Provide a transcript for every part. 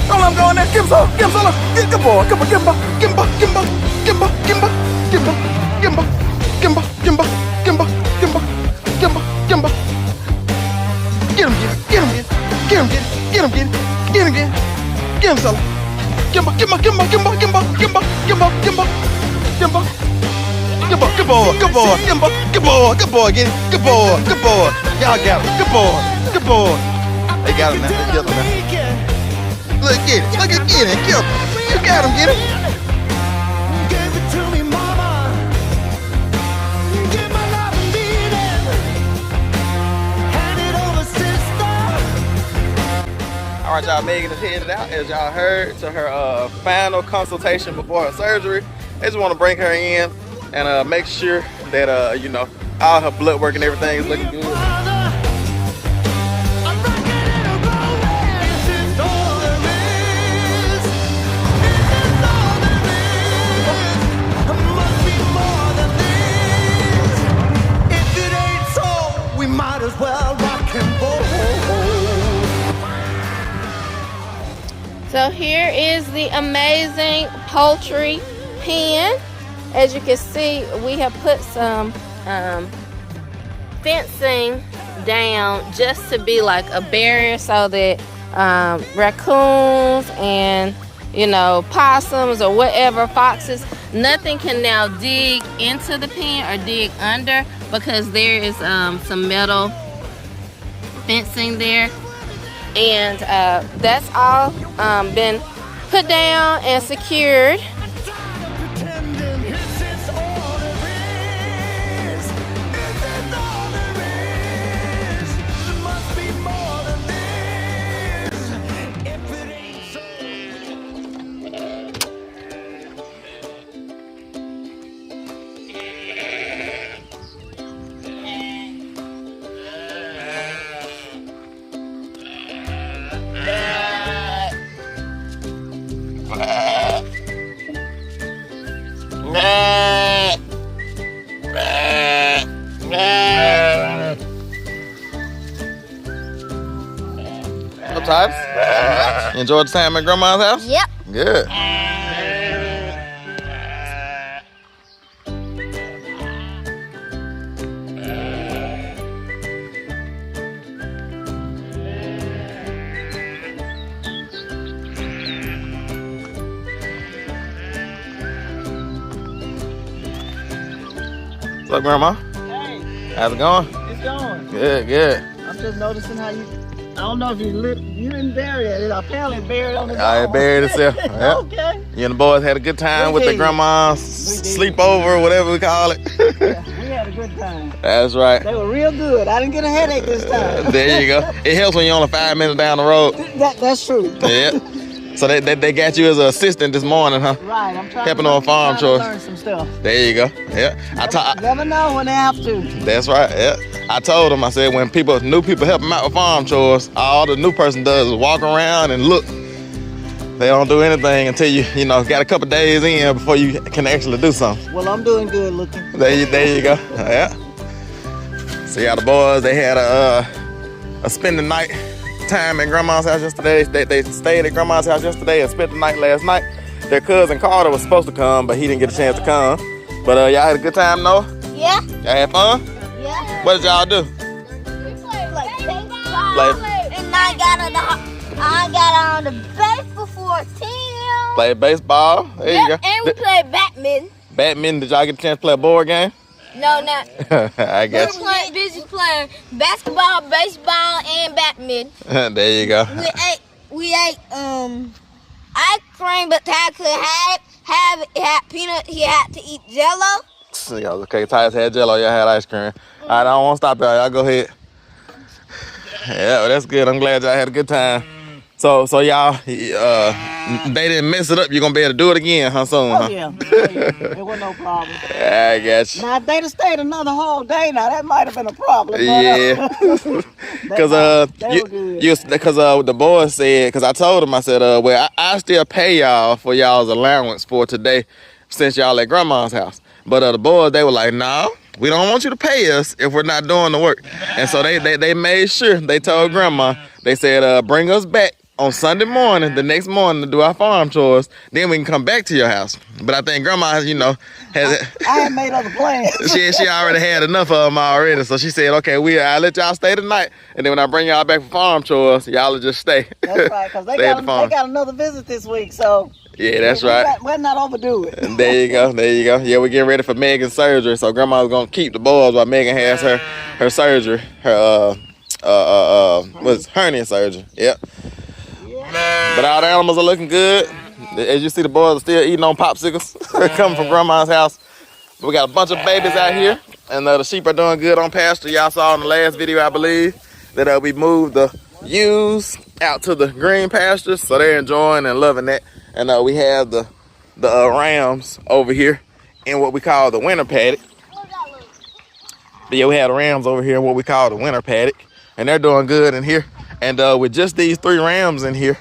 Don't let him go in there. Give him some. Give him some. Good boy. Good boy. Give him back. Give him back. Give him back. Give him back. Give him back. Give him back. Give him back. Give him back. Give him back. Give him back. Give him back. Give him back. Give him back. Get him, get him, get him, get him, get him, get him, get him, get him, fella. Give him back. Give him back. Give him back. Give him back. Give him back. Give him back. Give him back. Give him back. Give him back. Good boy. Good boy. Good boy. Give him back. Good boy. Good boy. Get him. Good boy. Good boy. Y'all got him. Good boy. Good boy. They got him now. They got him now. Look, get it. Look at get it. Get him. You got him, get him. Give it to me, mama. Give my love and beating. Hand it over, sister. All right, y'all. Megan is headed out, as y'all heard, to her final consultation before her surgery. They just want to bring her in and make sure that you know, all her blood work and everything is looking good. So here is the amazing poultry pen. As you can see, we have put some fencing down just to be like a barrier so that raccoons and, you know, possums or whatever, foxes, nothing can now dig into the pen or dig under, because there is some metal fencing there. And that's all been put down and secured. Sometimes. You enjoyed the time at Grandma's house? Yep. Good. What's up, Grandma? Hey, How's it going? it's going. Good, good. I'm just noticing how you. I don't know if you didn't bury it. It apparently buried on the wall. I buried itself. Yep. Okay. You and the boys had a good time We with the did. grandma's sleepover, whatever we call it. Yeah, we had a good time. That's right. They were real good. I didn't get a headache this time. There you go. It helps when you're only 5 minutes down the road. That's true. Yeah. So they got you as an assistant this morning, huh? Right. I'm trying Helping to on farm chores. learn some stuff. There you go. Yeah. Never know when they have to. That's right. Yeah. I told them, I said, when new people help them out with farm chores, all the new person does is walk around and look. They don't do anything until you got a couple days in before you can actually do something. Well, I'm doing good looking. There you go. Yeah. See how the boys, they had a spend the night time at Grandma's house yesterday. They stayed at Grandma's house yesterday and spent the night last night. Their cousin Carter was supposed to come, but he didn't get a chance to come. But y'all had a good time, Noah? Yeah. Y'all had fun? Yeah. What did y'all do? We played like baseball. And I got on the base before 10. Played baseball. There you go. And we played badminton. Badminton, did y'all get a chance to play a board game? No, not. I guess. We're busy playing basketball, baseball, and badminton. There you go. We ate ice cream, but Ty couldn't have it. It had peanut. He had to eat Jello. Okay, Tyus had Jello, y'all had ice cream. All right, I don't want to stop y'all. Y'all go ahead. Yeah, well, that's good. I'm glad y'all had a good time. So y'all, they didn't mess it up. You're gonna be able to do it again, huh, soon? Oh, huh? yeah. There was no problem. I got you. Now, if they'd have stayed another whole day, now that might have been a problem. But, Yeah. Because the boys said, because I told them, I said, well, I still pay y'all for y'all's allowance for today since y'all at Grandma's house. But the boys, they were like, no, we don't want you to pay us if we're not doing the work. And so they made sure, they told grandma, they said, bring us back on Sunday morning, the next morning, to do our farm chores. Then we can come back to your house. But I think grandma, you know, I had made other plans. she already had enough of them already. So she said, okay, I'll let y'all stay tonight. And then when I bring y'all back for farm chores, y'all will just stay. That's right, because they got another visit this week, so. Yeah, that's right. We're not overdo it. And there you go. Yeah, we're getting ready for Megan's surgery. So grandma's gonna keep the boys while Megan has her surgery. Her hernia surgery. Yep. But all the animals are looking good. As you see, the boys are still eating on popsicles coming from grandma's house. We got a bunch of babies out here, and the sheep are doing good on pasture. Y'all saw in the last video, I believe, that we moved the ewes out to the green pastures, so they're enjoying and loving that. And we have the rams over here in what we call the winter paddock. But yeah, we have the rams over here in what we call the winter paddock, and they're doing good in here. And with just these 3 rams in here,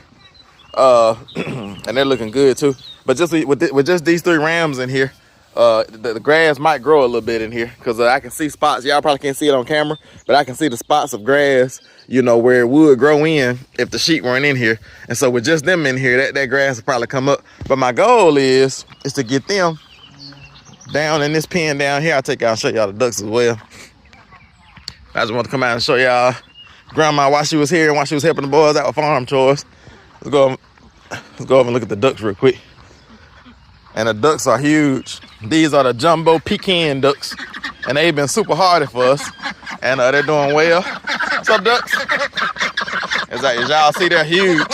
and they're looking good too. But just with just these 3 rams in here, the grass might grow a little bit in here, because I can see spots. Y'all probably can't see it on camera, but I can see the spots of grass, you know, where it would grow in if the sheep weren't in here. And so with just them in here, that grass will probably come up. But my goal is to get them down in this pen down here. I'll take y'all and show y'all the ducks as well. I just want to come out and show y'all grandma while she was here and while she was helping the boys out with farm chores. Let's go over and look at the ducks real quick. And the ducks are huge. These are the jumbo pecan ducks, and they've been super hardy for us, and they're doing well. What's up, ducks? As y'all see, they're huge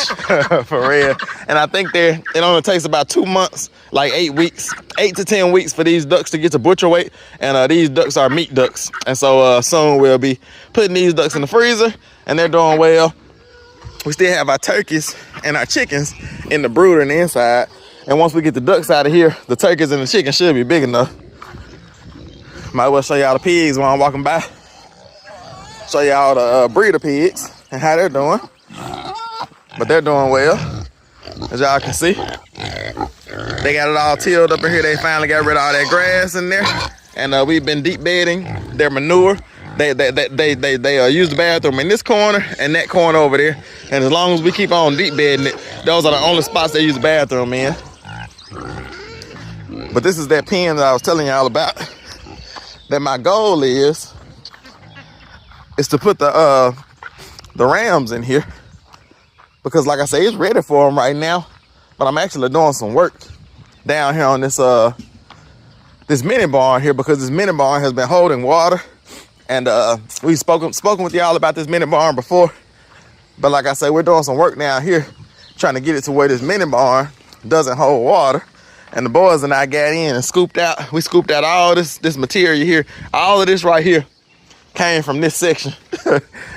for real. And I think it only takes about 2 months, like 8 weeks, 8 to 10 weeks for these ducks to get to butcher weight. And these ducks are meat ducks. And so soon we'll be putting these ducks in the freezer, and they're doing well. We still have our turkeys and our chickens in the brooder and the inside. And once we get the ducks out of here, the turkeys and the chickens should be big enough. Might as well show y'all the pigs while I'm walking by. Show y'all the breeder pigs and how they're doing. But they're doing well, as y'all can see. They got it all tilled up in here. They finally got rid of all that grass in there. And we've been deep bedding their manure. They use the bathroom in this corner and that corner over there. And as long as we keep on deep bedding it, those are the only spots they use the bathroom in. But this is that pen that I was telling y'all about. That my goal is to put the rams in here, because like I say, it's ready for them right now. But I'm actually doing some work down here on this mini barn here, because this mini barn has been holding water. And we've spoken with y'all about this mini barn before. But like I say, we're doing some work down here, trying to get it to where this mini barn doesn't hold water. And the boys and I got in and scooped out all this material here. All of this right here came from this section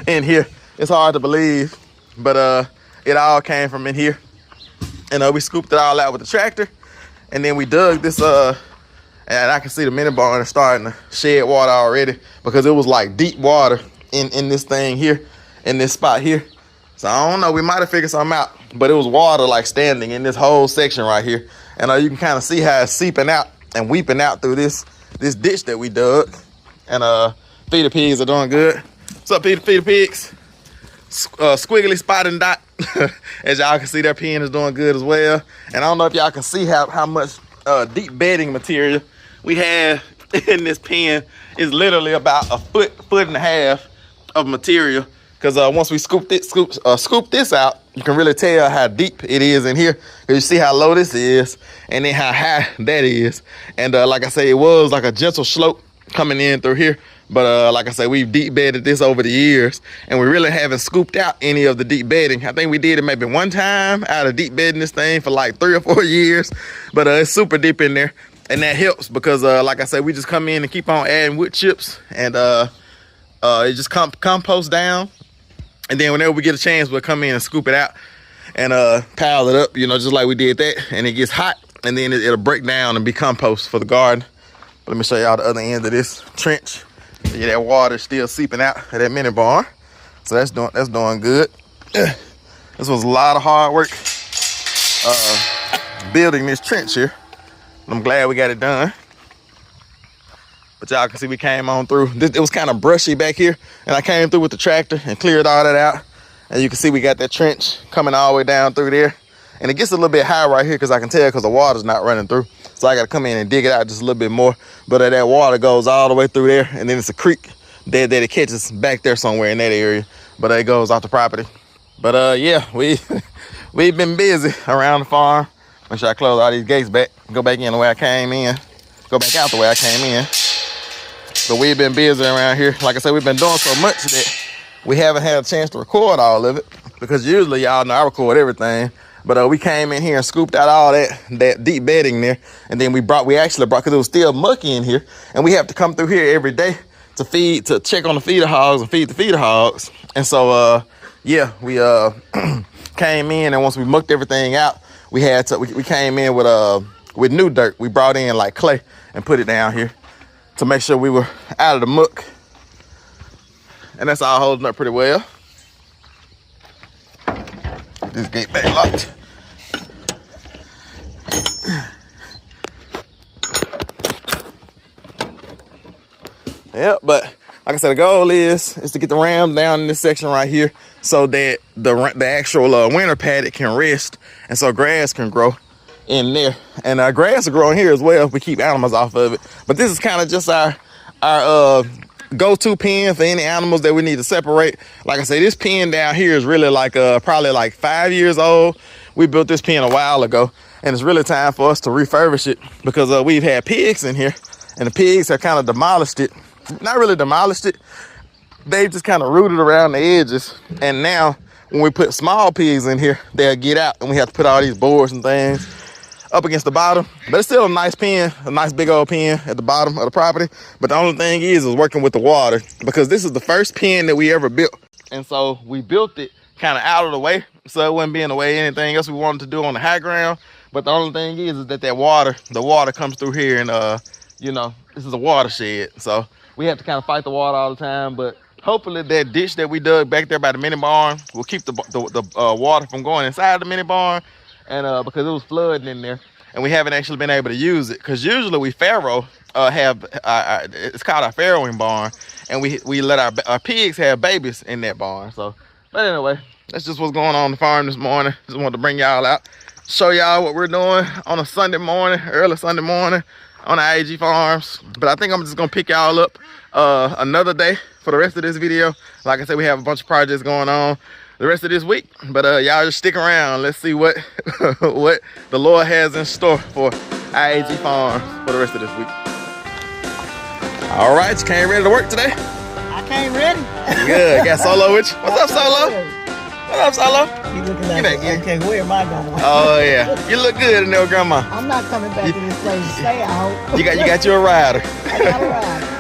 in here. It's hard to believe, but it all came from in here. And we scooped it all out with the tractor. And then we dug this, and I can see the mini barn is starting to shed water already, because it was like deep water in this thing here, in this spot here. So I don't know, we might have figured something out, but it was water like standing in this whole section right here. And you can kind of see how it's seeping out and weeping out through this ditch that we dug. And feeder pigs are doing good. What's up, feeder pigs? Squiggly spot and dot. As y'all can see, their pen is doing good as well. And I don't know if y'all can see how much deep bedding material we have in this pen. Is literally about a foot and a half of material. Because once we scoop this out, you can really tell how deep it is in here. Because you see how low this is, and then how high that is. And like I say, it was like a gentle slope coming in through here. But like I say, we've deep bedded this over the years, and we really haven't scooped out any of the deep bedding. I think we did it maybe one time out of deep bedding this thing for like 3 or 4 years. But it's super deep in there, and that helps because like I say, we just come in and keep on adding wood chips, and it just compost down. And then whenever we get a chance, we'll come in and scoop it out and pile it up, you know, just like we did that. And it gets hot, and then it'll break down and be compost for the garden. But let me show y'all the other end of this trench. Yeah, that water's still seeping out of that mini barn. So that's doing good. This was a lot of hard work building this trench here. I'm glad we got it done. But y'all can see we came on through. It was kind of brushy back here, and I came through with the tractor and cleared all that out. And you can see we got that trench coming all the way down through there. And it gets a little bit high right here because I can tell because the water's not running through. So I got to come in and dig it out just a little bit more. But that water goes all the way through there, and then it's a creek that it catches back there somewhere in that area. But it goes off the property. But yeah, we've been busy around the farm. Make sure I close all these gates back. Go back in the way I came in. Go back out the way I came in. But we've been busy around here. Like I said, we've been doing so much that we haven't had a chance to record all of it. Because usually y'all know I record everything. But we came in here and scooped out all that deep bedding there. And then we actually brought, because it was still mucky in here. And we have to come through here every day to check on the feeder hogs and feed the feeder hogs. And so, yeah, we came in, and once we mucked everything out, we came in with new dirt. We brought in like clay and put it down here to make sure we were out of the muck. And that's all holding up pretty well. Get this gate back locked. Yeah, but like I said, the goal is to get the rams down in this section right here so that the actual winter paddock can rest, and so grass can grow in there. And grass will grow in here as well if we keep animals off of it. But this is kind of just our go-to pen for any animals that we need to separate. Like I say, this pen down here is really like probably like 5 years old. We built this pen a while ago, and it's really time for us to refurbish it because we've had pigs in here, and the pigs have kind of demolished it. Not really demolished it. They just kind of rooted around the edges. And now when we put small pigs in here, they'll get out, and we have to put all these boards and things up against the bottom. But it's still a nice pen, a nice big old pen at the bottom of the property. But the only thing is working with the water, because this is the first pen that we ever built. And so we built it kind of out of the way, so it wouldn't be in the way of anything else we wanted to do on the high ground. But the only thing is that the water comes through here, and you know, this is a watershed. So we have to kind of fight the water all the time, but hopefully that ditch that we dug back there by the mini barn will keep the water from going inside the mini barn, and because it was flooding in there, and we haven't actually been able to use it. Because usually we farrow it's called our farrowing barn, and we let our pigs have babies in that barn. So, but anyway, that's just what's going on the farm this morning. Just wanted to bring y'all out, show y'all what we're doing on a Sunday morning, early Sunday morning, on the I.A.G farms. But I think I'm just gonna pick y'all up another day for the rest of this video. Like I said, we have a bunch of projects going on the rest of this week, but y'all just stick around. Let's see what what the Lord has in store for I.A.G farms for the rest of this week. All right, you came ready to work today? I came ready. Good. Got Solo with you. What's up, Solo? What's up, Solo? You looking at me? Okay, where am I going? Oh yeah, you look good in there, Grandma. I'm not coming back to this place to stay, I hope. You got you a rider. I got a ride.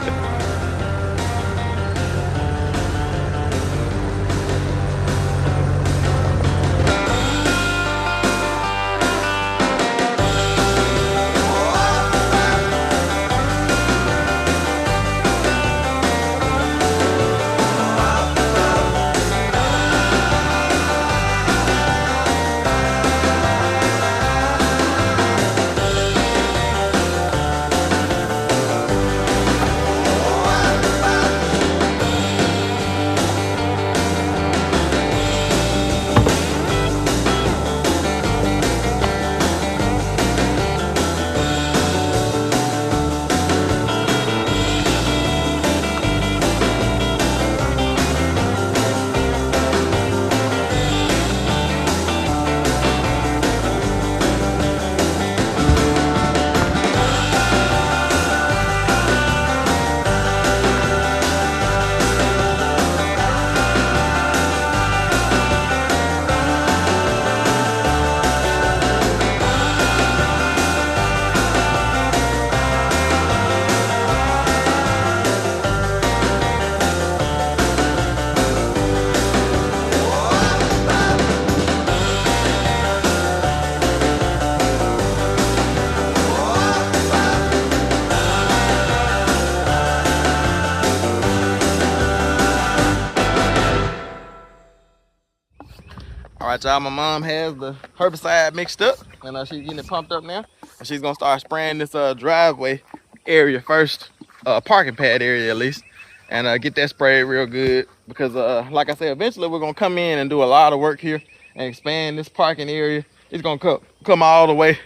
All right, y'all, my mom has the herbicide mixed up, and she's getting it pumped up now. And she's gonna start spraying this driveway area first parking pad area at least, and get that sprayed real good, because like I said, eventually we're gonna come in and do a lot of work here and expand this parking area. It's gonna come all the way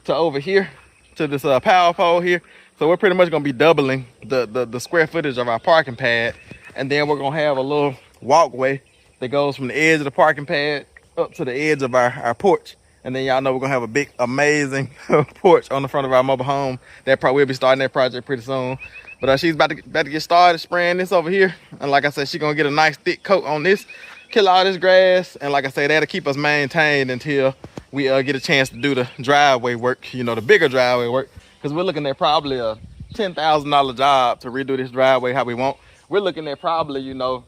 to over here to this power pole here. So we're pretty much gonna be doubling the square footage of our parking pad, and then we're gonna have a little walkway that goes from the edge of the parking pad up to the edge of our porch. And then y'all know we're gonna have a big, amazing porch on the front of our mobile home. We'll be starting that project pretty soon. But she's about to get started spraying this over here. And like I said, she's gonna get a nice thick coat on this, kill all this grass. And like I said, that'll keep us maintained until we get a chance to do the driveway work, you know, the bigger driveway work. Because we're looking at probably a $10,000 job to redo this driveway how we want. We're looking at probably, you know,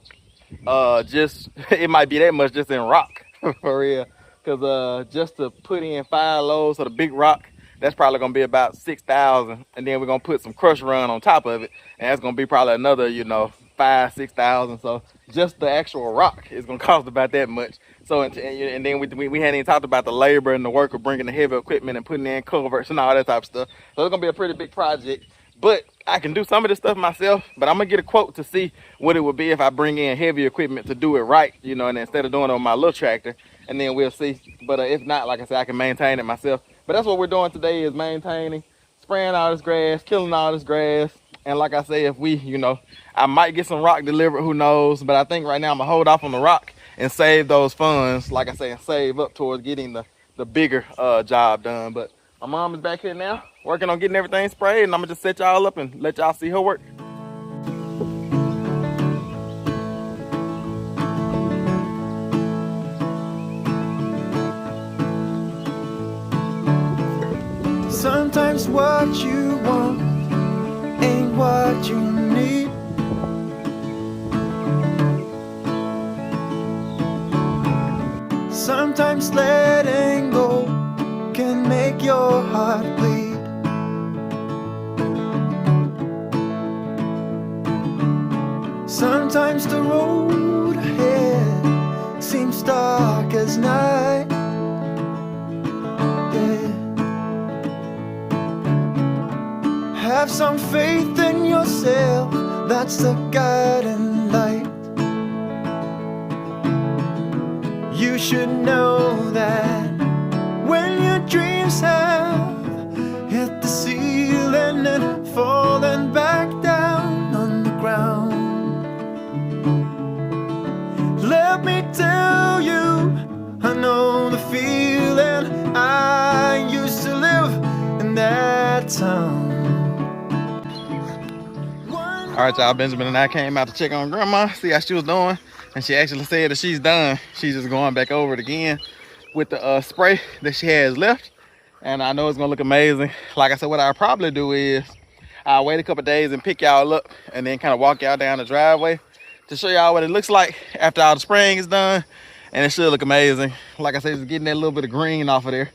just, it might be that much just in rock, for real. Because just to put in 5 loads of the big rock, that's probably gonna be about $6,000, and then we're gonna put some crush run on top of it, and that's gonna be probably another, you know, $5,000-6,000. So just the actual rock is gonna cost about that much. So and then we hadn't even talked about the labor and the work of bringing the heavy equipment and putting in culverts and all that type of stuff. So it's gonna be a pretty big project. But I can do some of this stuff myself, but I'm gonna get a quote to see what it would be if I bring in heavy equipment to do it right, you know, and instead of doing it on my little tractor, and then we'll see. But if not, like I said, I can maintain it myself. But that's what we're doing today, is maintaining, spraying all this grass, killing all this grass. And like I say, if we, you know, I might get some rock delivered, who knows? But I think right now I'm gonna hold off on the rock and save those funds, like I say, and save up towards getting the bigger job done. But my mom is back here now, working on getting everything sprayed, and I'm gonna just set y'all up and let y'all see her work. Sometimes what you want ain't what you need. Sometimes letting go can make your heart bleed. Sometimes the road ahead seems dark as night. Have some faith in yourself, that's the guiding light. You should know that when your dreams have hit the ceiling and fallen back down on the ground, let me tell you, I know the feeling. I used to live in that town. All right, y'all, Benjamin and I came out to check on Grandma, see how she was doing, and she actually said that she's done. She's just going back over it again with the spray that she has left, and I know it's gonna look amazing. Like I said, what I'll probably do is I'll wait a couple days and pick y'all up, and then kind of walk y'all down the driveway to show y'all what it looks like after all the spraying is done, and it should look amazing. Like I said, just getting that little bit of green off of there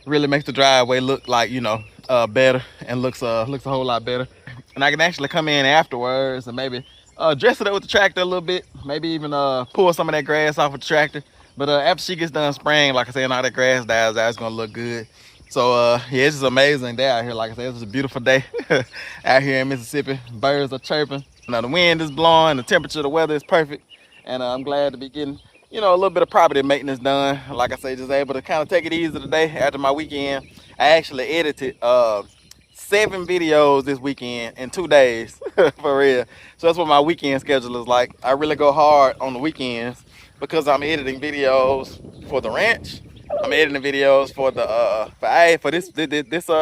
really makes the driveway look like, you know, better, and looks a whole lot better. And I can actually come in afterwards and maybe dress it up with the tractor a little bit, maybe even pull some of that grass off with the tractor. But after she gets done spraying, like I said, and all that grass dies out, it's gonna look good. So yeah, it's just amazing day out here. Like I said, it's a beautiful day out here in Mississippi. Birds are chirping. Now the wind is blowing, the temperature, the weather is perfect, and I'm glad to be getting, you know, a little bit of property maintenance done. Like I say, just able to kind of take it easy today after my weekend. I actually edited 7 videos this weekend in 2 days, for real. So that's what my weekend schedule is like. I really go hard on the weekends because I'm editing videos for the ranch. I'm editing videos for the for this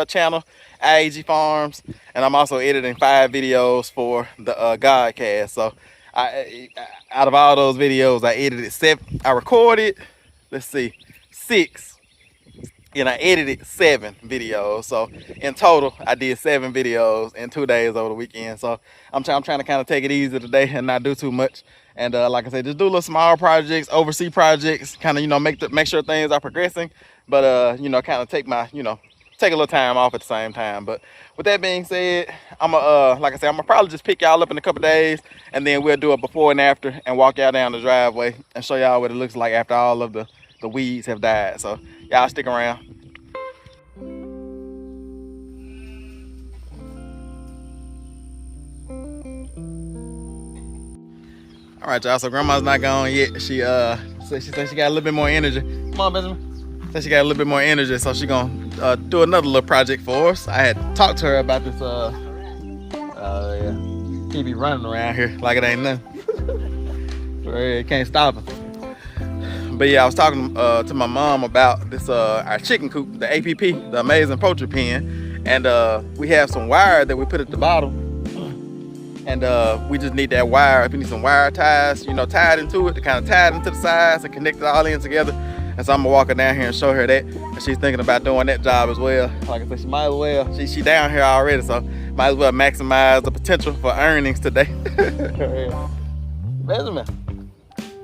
channel, I.A.G Farms, and I'm also editing 5 videos for the GodCast. So out of all those videos, I edited 7. I recorded, let's see, 6. And I edited 7 videos. So in total, I did 7 videos in 2 days over the weekend. So I'm trying to kind of take it easy today and not do too much. And like I said, just do little small projects, oversee projects, kind of, you know, make sure things are progressing. But you know, kind of take a little time off at the same time. But with that being said, like I said, I'm gonna probably just pick y'all up in a couple days, and then we'll do a before and after and walk y'all down the driveway and show y'all what it looks like after all of the weeds have died. So y'all stick around. All right, y'all. So grandma's not gone yet. She said she got a little bit more energy. Come on, Benjamin. Said she got a little bit more energy, so she gonna do another little project for us. I had talked to her about this. Yeah. He be running around here like it ain't nothing. You can't stop him. But yeah, I was talking to my mom about this our chicken coop, the APP, the Amazing Poultry Pen, and we have some wire that we put at the bottom. And we just need that wire. If you need some wire ties, you know, tied into it, to kind of tie it into the sides and connect it all in together. And so I'm gonna walk her down here and show her that. And she's thinking about doing that job as well. Like I said, she might as well, she down here already, so might as well maximize the potential for earnings today. Benjamin,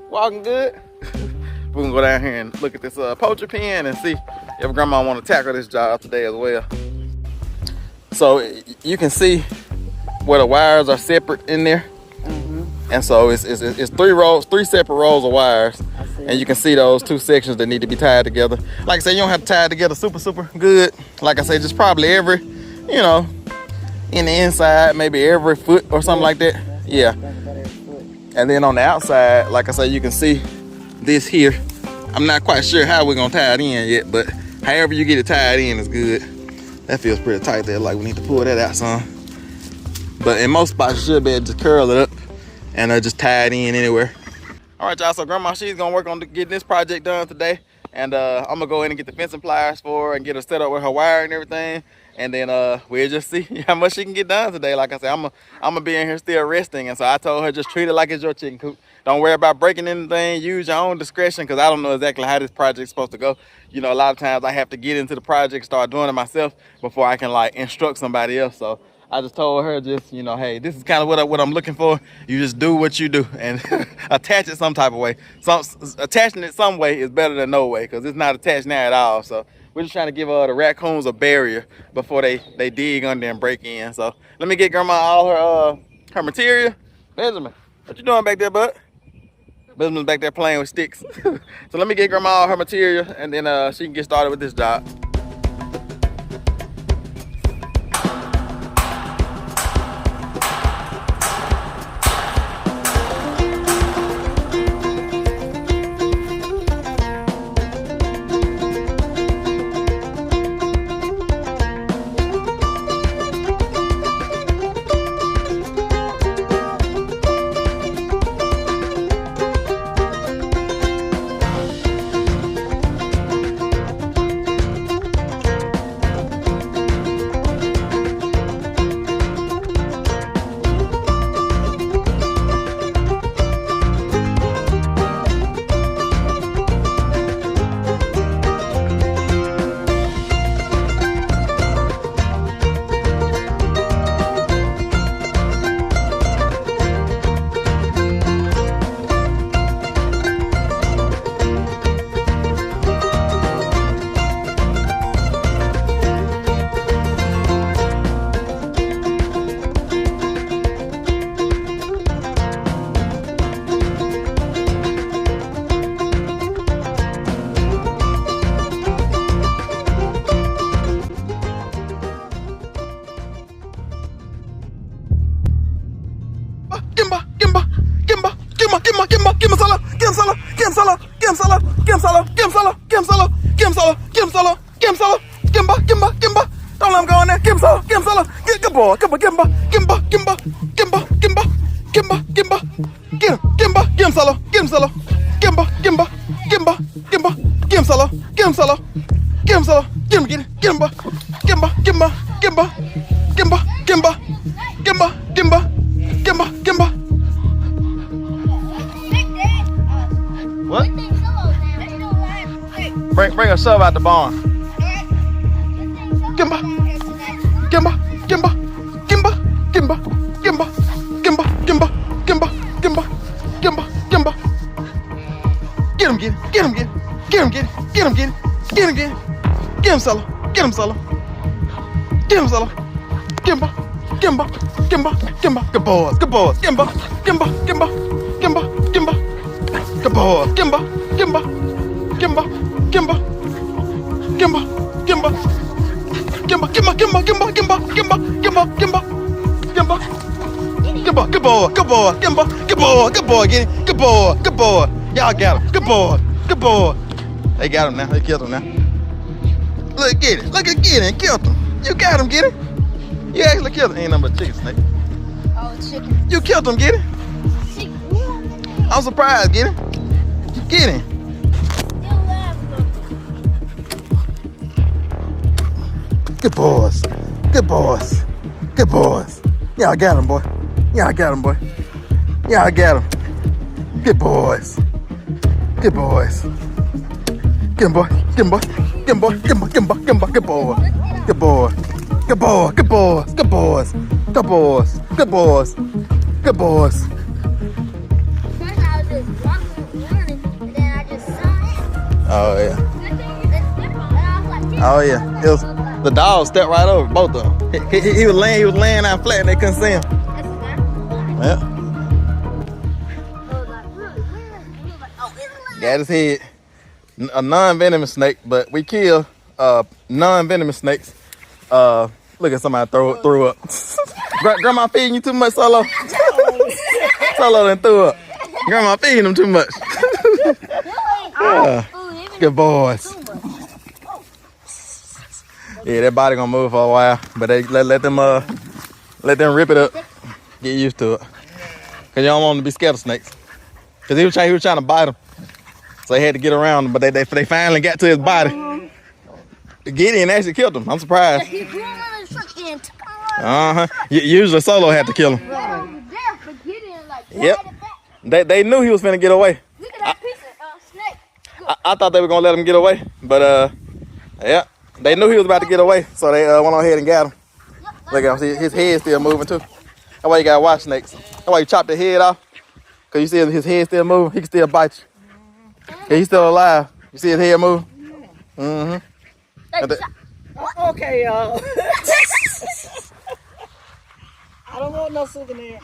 walking good? We're gonna go down here and look at this poultry pen and see if grandma wanna tackle this job today as well. So you can see where the wires are separate in there. And so it's three separate rows of wires, and you can see those two sections that need to be tied together. Like I said, you don't have to tie it together super good. Like I said, just probably every, you know, in the inside, maybe every foot or something like that. Yeah. And then on the outside, like I said, you can see this here. I'm not quite sure how we're gonna tie it in yet, but however you get it tied in is good. That feels pretty tight there, like we need to pull that out some. But in most spots, you should be able to curl it up and just tie it in anywhere. All right, y'all, so grandma, she's gonna work on getting this project done today. And I'm gonna go in and get the fencing pliers for her and get her set up with her wire and everything. And then we'll just see how much she can get done today. Like I said, I'm gonna be in here still resting. And so I told her, just treat it like it's your chicken coop. Don't worry about breaking anything. Use your own discretion, because I don't know exactly how this project's supposed to go. You know, a lot of times I have to get into the project, start doing it myself before I can like instruct somebody else. So I just told her, just, you know, hey, this is kind of what I'm looking for. You just do what you do and attach it some type of way. Attaching it some way is better than no way, because it's not attached now at all. So we're just trying to give the raccoons a barrier before they dig under and break in. So let me get grandma all her material. Benjamin, what you doing back there, bud? Benjamin's back there playing with sticks. So let me get grandma all her material, and then she can get started with this job. Don't let him go in there. Give him some. Give him some. Good boy. Good boy. Give him some. Give him some. Give him some. Give him some. Give him some. Give him some. Give him some. Give him some. Give him some. Give him some. Give him some. Give him some. Give him some. Give him some. Give him some. Give him some. Give him. Get it. Give him some. Give him some. Give him some. Give him some. Give him some. Give him some. Give him some. Give him some. Give him some. Give him some. What? Bring a shove out the barn. Kimba, Kimba, Kimba, Kimba, Kimba, Kimba, Kimba, Kimba, Kimba, Kimba, Kimba, Kimba. Get him, get him, get him, get him, get him, get him, get him, get him, get him, get him, Solo, get him, Solo, get him, Solo. Kimba, Kimba, Kimba, Kimba. Good boys, good boys. Kimba, Kimba, Kimba, Kimba, Kimba. Good boys. Kimba, Kimba, Kimba, Kimba, Kimba, Kimba. Kimba, Kimba, Kimba, Kimba, Kimba, Kimba, Kimba, Kimba, Kimba, Good boy, good boy, good boy, good boy, good boy, good boy, get him. Good boy, good boy. Y'all got him. Good boy, good boy. They got him now. They killed him now. Look, get it. Look at get him. Killed him. You got him, get him. You actually killed him. Ain't nothing but chicken snake. Oh, chicken. You killed him, get him. I'm surprised, get him. Get him. Good boys. Good boys. Good boys. Y'all got him, boy. Y'all got him, boy. Y'all got him. Good boys. Good boys. Good boy. Good boy. Good boy. Good boy. Good boy. Good boy. Good boy. Good boy. Good boy. Good boys. Good boys. Good boys. Good boys. Good boys. First I was just walking and running, and then I just saw it. Oh yeah. And I was like, Oh yeah. It was, the dog stepped right over both of them. He was laying out flat and they couldn't see him. Yeah. Got his head. A non-venomous snake, but we kill non-venomous snakes. Look at somebody threw up. Grandma feeding you too much, Solo? Solo done threw up. Grandma feeding him too much. Good boys. Yeah, that body gonna move for a while, but they let them rip it up. Get used to it. Cause you don't want them to be scared of snakes. Cause he was trying to bite them. So they had to get around him, but they finally got to his body. Gideon actually killed him. I'm surprised. Usually Solo had to kill him. Yep. They knew he was finna get away. look at that piece of snake. I thought they were gonna let him get away, but yeah, they knew he was about to get away, so they went on ahead and got him. Look at him, see, his head's still moving too. That's why you gotta watch snakes. That's why you chop the head off, cause you see his head still moving. He can still bite you. Yeah, he's still alive. You see his head moving? Mm-hmm. Okay, y'all. I don't want no souvenir.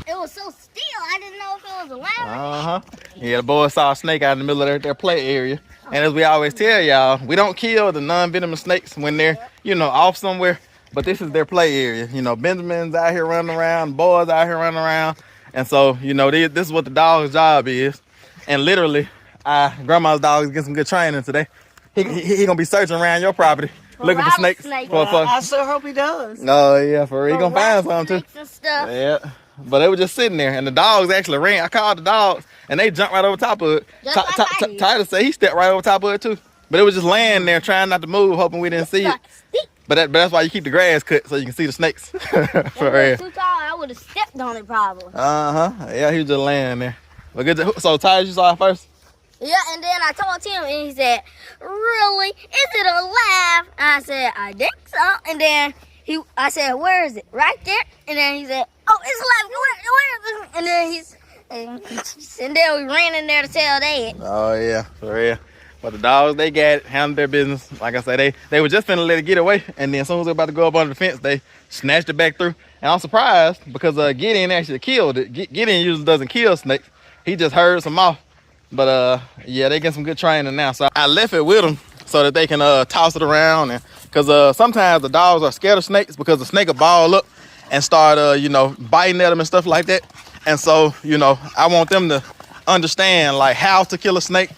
It was so still, I didn't know if it was alive. Yeah, the boys saw a snake out in the middle of their play area. And as we always tell y'all, we don't kill the non-venomous snakes when they're, off somewhere. But this is their play area. Benjamin's out here running around, boys out here running around. And so, this is what the dog's job is. And literally, grandma's dog is getting some good training today. He gonna be searching around your property, looking for snakes. I sure hope he does. Oh yeah, for real. He gonna find some too. And stuff. Yeah. But they were just sitting there, and the dogs actually ran. I called the dogs, and they jumped right over top of it. Just like Titus. Titus said he stepped right over top of it too. But it was just laying there, trying not to move, hoping we didn't see it. But that's why you keep the grass cut so you can see the snakes. For real. Too tall, I would have stepped on it probably. Yeah, he was just laying there. But good. So Titus, you saw it first? Yeah, and then I told him, and he said, "Really? Is it alive?" And I said, "I think so." And then I said, "Where is it?" "Right there." And then he said, "Oh, it's alive. Where is it?" And then and then we ran in there to tell Dad. Oh yeah, for real. But the dogs, they got it, handled their business. Like I said, they were just finna let it get away, and then as soon as they were about to go up under the fence, they snatched it back through. And I'm surprised because Gideon actually killed it. Gideon usually doesn't kill snakes. He just herds them off. But yeah, they get some good training now. So I left it with them so that they can toss it around, and because sometimes the dogs are scared of snakes because the snake will ball up and start biting at them and stuff like that. And so I want them to understand like how to kill a snake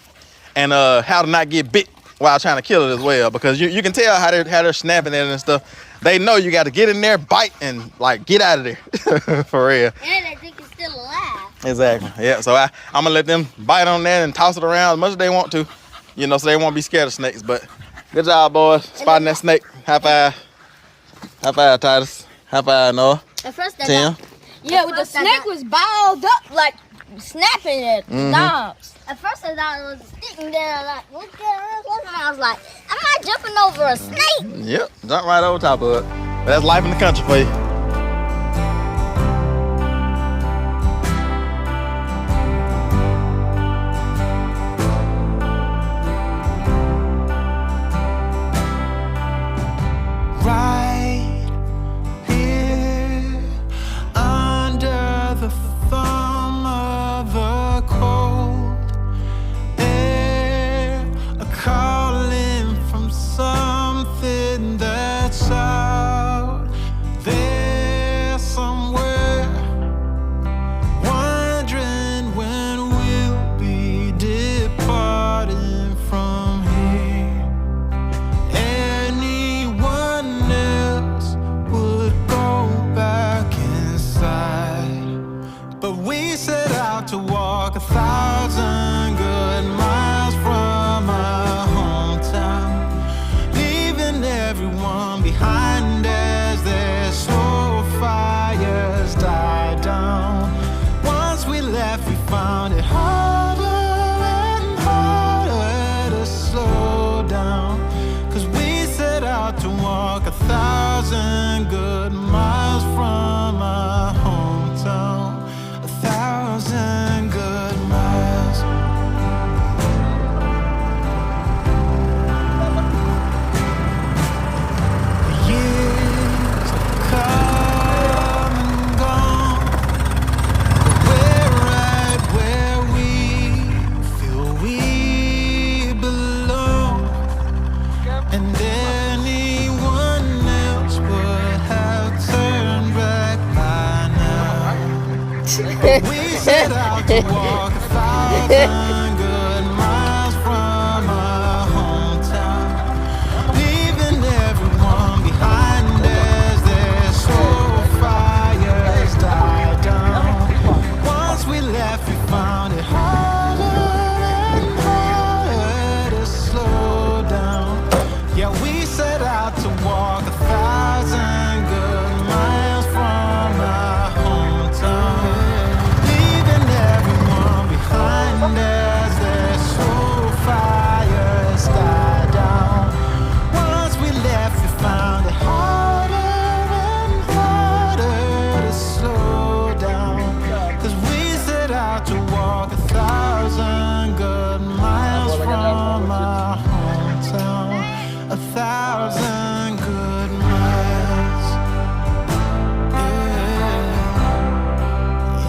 and how to not get bit while trying to kill it as well, because you can tell how they're snapping at it and stuff. They know you got to get in there, bite, and like get out of there. For real. And they think it's still alive. Exactly. Yeah. So I'm gonna let them bite on that and toss it around as much as they want to, so they won't be scared of snakes. But good job, boys, spotting that snake. High five. High five, Titus. High five, Noah. At first, Tim. yeah, but the snake was balled up, like snapping at the dogs. At first, I thought it was sticking there, like, what the hell? And I was like, am I jumping over a snake? Yep, jump right over top of it. But that's life in the country for you. Right here under the thumb of a cold air, a calling from something that's out there. We set out to walk 1,000 good miles from our hometown, leaving everyone behind as their soul fires died down. Once we left, we found it harder and harder to slow down. Yeah, we set out to walk 1,000 good miles from our hometown, leaving everyone behind as their soul fires died down. Once we left, we found it harder and harder to slow down, 'cause we set out to walk 1,000 good miles from our hometown. 1,000 good miles.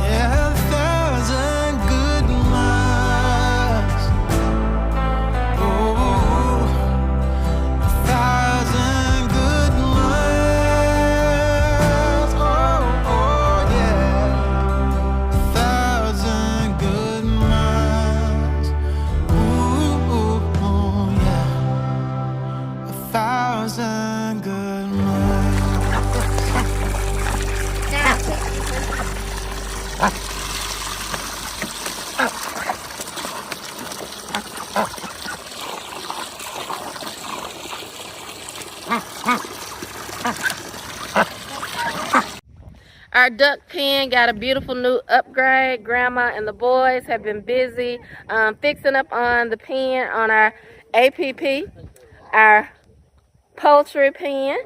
Yeah, 1,000 good miles. Oh, 1,000 good miles. Oh, yeah. 1,000 good miles. Ooh, yeah. 1,000 good miles. Our duck pen got a beautiful new upgrade. Grandma and the boys have been busy fixing up on the pen on our APP, our poultry pen.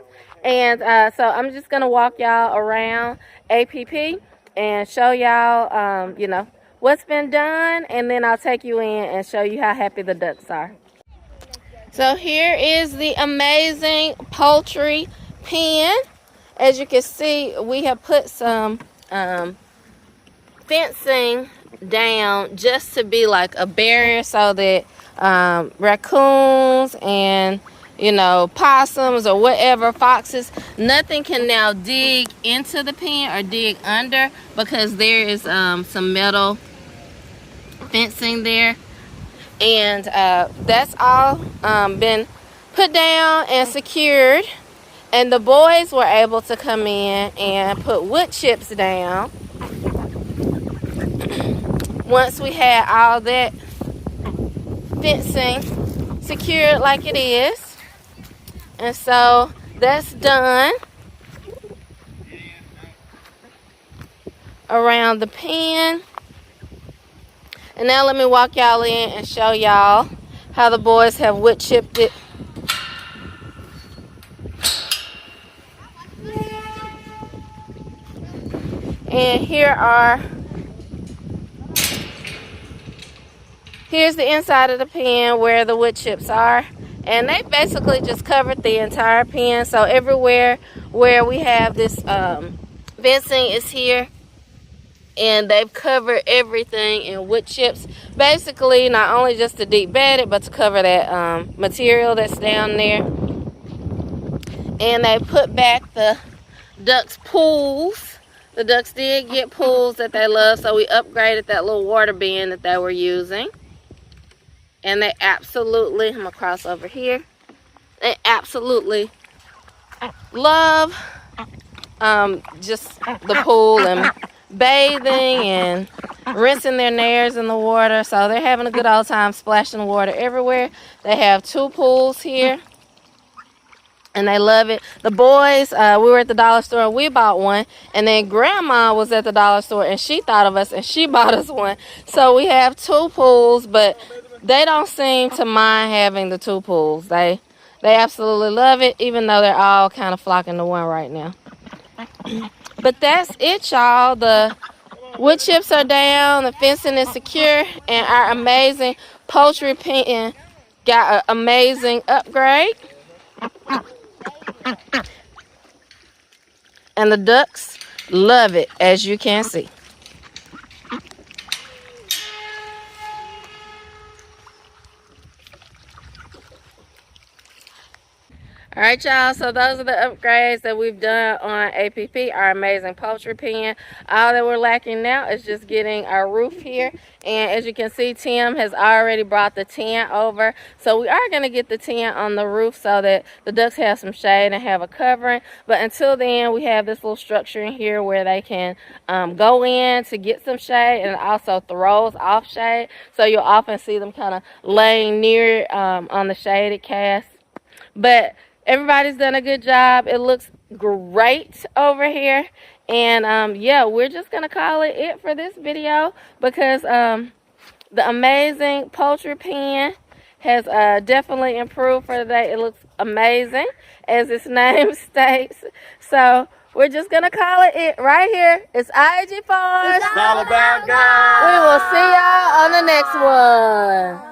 And so I'm just going to walk y'all around APP and show y'all, you know, what's been done. And then I'll take you in and show you how happy the ducks are. So here is the amazing poultry pen. As you can see, we have put some fencing down just to be like a barrier so that raccoons and, you know, possums or whatever, foxes, nothing can now dig into the pen or dig under, because there is some metal fencing there. And that's all been put down and secured. And the boys were able to come in and put wood chips down once we had all that fencing secured like it is. And so that's done around the pen. And now let me walk y'all in and show y'all how the boys have wood chipped it. And here's the inside of the pen where the wood chips are. And they basically just covered the entire pen. So everywhere where we have this fencing is here. And they've covered everything in wood chips. Basically, not only just to deep bed it, but to cover that material that's down there. And they put back the ducks' pools. The ducks did get pools that they love, so we upgraded that little water bin that they were using. And they absolutely, I'm going to cross over here. They absolutely love just the pool and bathing and rinsing their nares in the water. So they're having a good old time splashing water everywhere. They have 2 pools here. And they love it. The boys, we were at the dollar store and we bought one. And then Grandma was at the dollar store and she thought of us and she bought us one. So we have 2 pools, but they don't seem to mind having the 2 pools. They absolutely love it, even though they're all kind of flocking to one right now. But that's it, y'all. The wood chips are down, the fencing is secure, and our amazing poultry pen got an amazing upgrade. And the ducks love it, as you can see. All right, y'all, so those are the upgrades that we've done on APP, our amazing poultry pen. All that we're lacking now is just getting our roof here. And as you can see, Tim has already brought the tent over. So we are going to get the tent on the roof so that the ducks have some shade and have a covering. But until then, we have this little structure in here where they can go in to get some shade, and it also throws off shade. So you'll often see them kind of laying near on the shaded cast. But everybody's done a good job. It looks great over here. And yeah, we're just going to call it for this video because the amazing poultry pen has definitely improved for today. It looks amazing, as its name states. So we're just going to call it right here. It's I.A.G. Farms. It's all about God. We will see y'all on the next one.